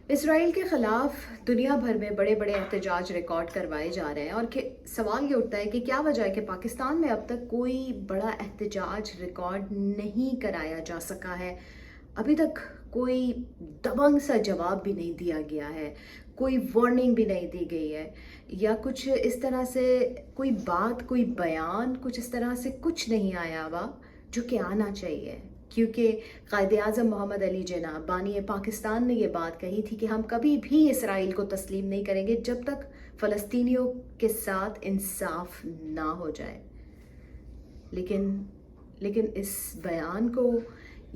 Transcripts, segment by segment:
اسرائیل کے خلاف دنیا بھر میں بڑے بڑے احتجاج ریکارڈ کروائے جا رہے ہیں، اور سوال یہ اٹھتا ہے کہ کیا وجہ ہے کہ پاکستان میں اب تک کوئی بڑا احتجاج ریکارڈ نہیں کرایا جا سکا ہے۔ ابھی تک کوئی دبنگ سا جواب بھی نہیں دیا گیا ہے، کوئی وارننگ بھی نہیں دی گئی ہے، یا کچھ اس طرح سے کوئی بات، کوئی بیان، کچھ اس طرح سے کچھ نہیں آیا ہوا جو کہ آنا چاہیے۔ کیونکہ قائد اعظم محمد علی جناح بانی پاکستان نے یہ بات کہی تھی کہ ہم کبھی بھی اسرائیل کو تسلیم نہیں کریں گے جب تک فلسطینیوں کے ساتھ انصاف نہ ہو جائے۔ لیکن اس بیان کو،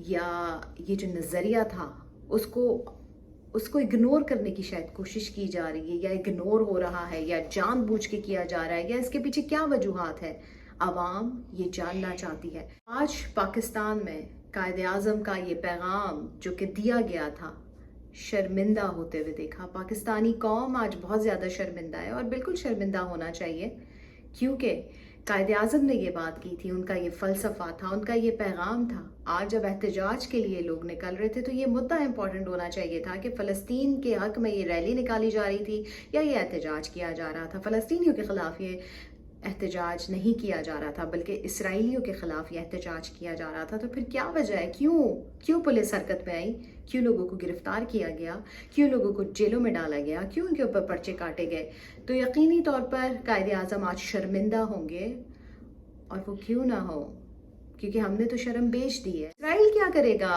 یا یہ جو نظریہ تھا، اس کو اگنور کرنے کی شاید کوشش کی جا رہی ہے، یا اگنور ہو رہا ہے، یا جان بوجھ کے کیا جا رہا ہے، یا اس کے پیچھے کیا وجوہات ہے، عوام یہ جاننا چاہتی ہے۔ آج پاکستان میں قائد اعظم کا یہ پیغام جو کہ دیا گیا تھا، شرمندہ ہوتے ہوئے دیکھا۔ پاکستانی قوم آج بہت زیادہ شرمندہ ہے، اور بالکل شرمندہ ہونا چاہیے، کیونکہ قائد اعظم نے یہ بات کی تھی، ان کا یہ فلسفہ تھا، ان کا یہ پیغام تھا۔ آج جب احتجاج کے لیے لوگ نکل رہے تھے تو یہ مدعا امپورٹنٹ ہونا چاہیے تھا کہ فلسطین کے حق میں یہ ریلی نکالی جا رہی تھی، یا یہ احتجاج کیا جا رہا تھا۔ فلسطینیوں کے خلاف یہ احتجاج نہیں کیا جا رہا تھا، بلکہ اسرائیلیوں کے خلاف یہ احتجاج کیا جا رہا تھا۔ تو پھر کیا وجہ ہے، کیوں پولیس حرکت میں آئی، کیوں لوگوں کو گرفتار کیا گیا، کیوں لوگوں کو جیلوں میں ڈالا گیا، کیوں ان کے اوپر پرچے کاٹے گئے؟ تو یقینی طور پر قائد اعظم آج شرمندہ ہوں گے، اور وہ کیوں نہ ہو، کیونکہ ہم نے تو شرم بیچ دی ہے۔ اسرائیل کیا کرے گا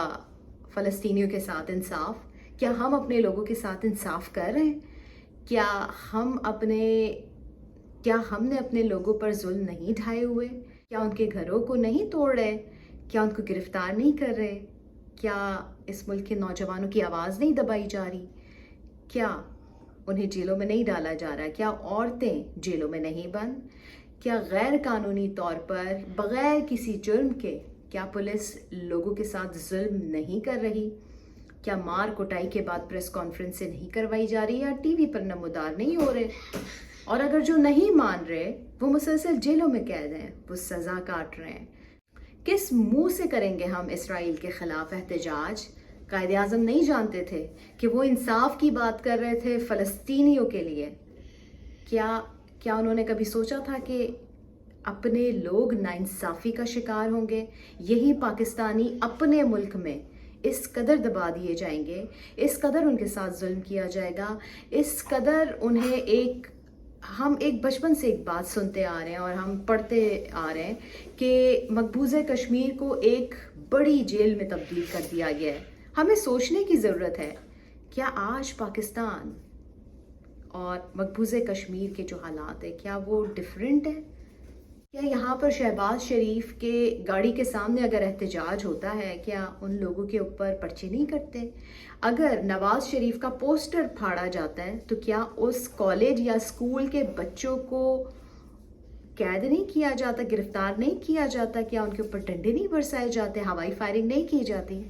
فلسطینیوں کے ساتھ انصاف؟ کیا ہم اپنے لوگوں کے ساتھ انصاف کر رہے ہیں؟ کیا ہم نے اپنے لوگوں پر ظلم نہیں ڈھائے ہوئے؟ کیا ان کے گھروں کو نہیں توڑ رہے؟ کیا ان کو گرفتار نہیں کر رہے؟ کیا اس ملک کے نوجوانوں کی آواز نہیں دبائی جا رہی؟ کیا انہیں جیلوں میں نہیں ڈالا جا رہا ہے؟ کیا عورتیں جیلوں میں نہیں بند؟ کیا غیر قانونی طور پر بغیر کسی جرم کے کیا پولیس لوگوں کے ساتھ ظلم نہیں کر رہی؟ کیا مار کٹائی کے بعد پریس کانفرنسیں نہیں کروائی جا رہی، یا ٹی وی پر نمودار نہیں ہو رہے؟ اور اگر جو نہیں مان رہے وہ مسلسل جیلوں میں قید ہیں، وہ سزا کاٹ رہے ہیں۔ کس منہ سے کریں گے ہم اسرائیل کے خلاف احتجاج؟ قائد اعظم نہیں جانتے تھے کہ وہ انصاف کی بات کر رہے تھے فلسطینیوں کے لیے؟ کیا انہوں نے کبھی سوچا تھا کہ اپنے لوگ ناانصافی کا شکار ہوں گے؟ یہی پاکستانی اپنے ملک میں اس قدر دبا دیے جائیں گے، اس قدر ان کے ساتھ ظلم کیا جائے گا، اس قدر انہیں ہم بچپن سے ایک بات سنتے آ رہے ہیں اور ہم پڑھتے آ رہے ہیں کہ مقبوضہ کشمیر کو ایک بڑی جیل میں تبدیل کر دیا گیا ہے۔ ہمیں سوچنے کی ضرورت ہے، کیا آج پاکستان اور مقبوضہ کشمیر کے جو حالات ہیں کیا وہ ڈیفرنٹ ہے؟ کیا یہاں پر شہباز شریف کے گاڑی کے سامنے اگر احتجاج ہوتا ہے، کیا ان لوگوں کے اوپر پرچے نہیں کٹتے؟ اگر نواز شریف کا پوسٹر پھاڑا جاتا ہے تو کیا اس کالج یا اسکول کے بچوں کو قید نہیں کیا جاتا، گرفتار نہیں کیا جاتا؟ کیا ان کے اوپر ڈنڈے نہیں برسائے جاتے، ہوائی فائرنگ نہیں کی جاتی؟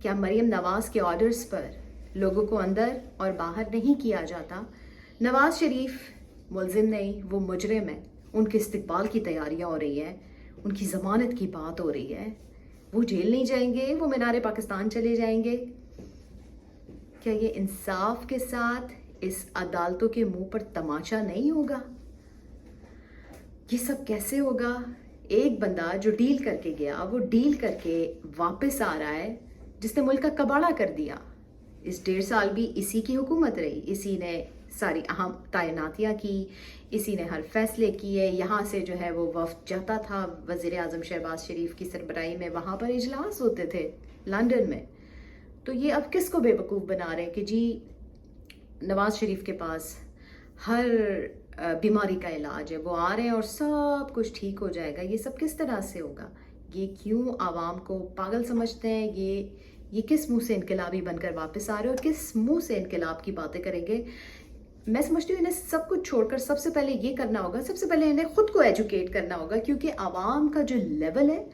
کیا مریم نواز کے آرڈرز پر لوگوں کو اندر اور باہر نہیں کیا جاتا؟ نواز شریف ملزم نہیں، وہ مجرم ہے، ان کے استقبال کی تیاریاں ہو رہی ہیں، ان کی ضمانت کی بات ہو رہی ہے، وہ جیل نہیں جائیں گے، وہ مینار پاکستان چلے جائیں گے۔ کیا یہ انصاف کے ساتھ اس عدالتوں کے منہ پر تماچا نہیں ہوگا؟ یہ سب کیسے ہوگا؟ ایک بندہ جو ڈیل کر کے گیا، وہ ڈیل کر کے واپس آ رہا ہے، جس نے ملک کا کباڑہ کر دیا۔ اس 1.5 سال بھی اسی کی حکومت رہی، اسی نے ساری اہم تعیناتیاں کی، اسی نے ہر فیصلے کیے۔ یہاں سے جو ہے وہ وفد جاتا تھا وزیر اعظم شہباز شریف کی سربراہی میں، وہاں پر اجلاس ہوتے تھے لندن میں۔ تو یہ اب کس کو بے وقوف بنا رہے ہیں کہ جی نواز شریف کے پاس ہر بیماری کا علاج ہے، وہ آ رہے ہیں اور سب کچھ ٹھیک ہو جائے گا؟ یہ سب کس طرح سے ہوگا؟ یہ کیوں عوام کو پاگل سمجھتے ہیں؟ یہ کس منہ سے انقلابی بن کر واپس آ رہے ہیں، اور کس منہ سے انقلاب کی باتیں کریں گے؟ میں سمجھتی ہوں انہیں سب کچھ چھوڑ کر سب سے پہلے یہ کرنا ہوگا، سب سے پہلے انہیں خود کو ایجوکیٹ کرنا ہوگا، کیونکہ عوام کا جو لیول ہے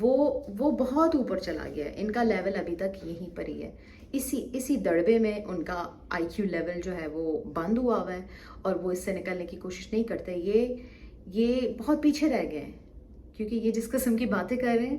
وہ بہت اوپر چلا گیا ہے۔ ان کا لیول ابھی تک یہیں پر ہی ہے، اسی دڑبے میں ان کا آئی کیو لیول جو ہے وہ بند ہوا ہے، اور وہ اس سے نکلنے کی کوشش نہیں کرتے۔ یہ بہت پیچھے رہ گئے ہیں، کیونکہ یہ جس قسم کی باتیں کر رہے ہیں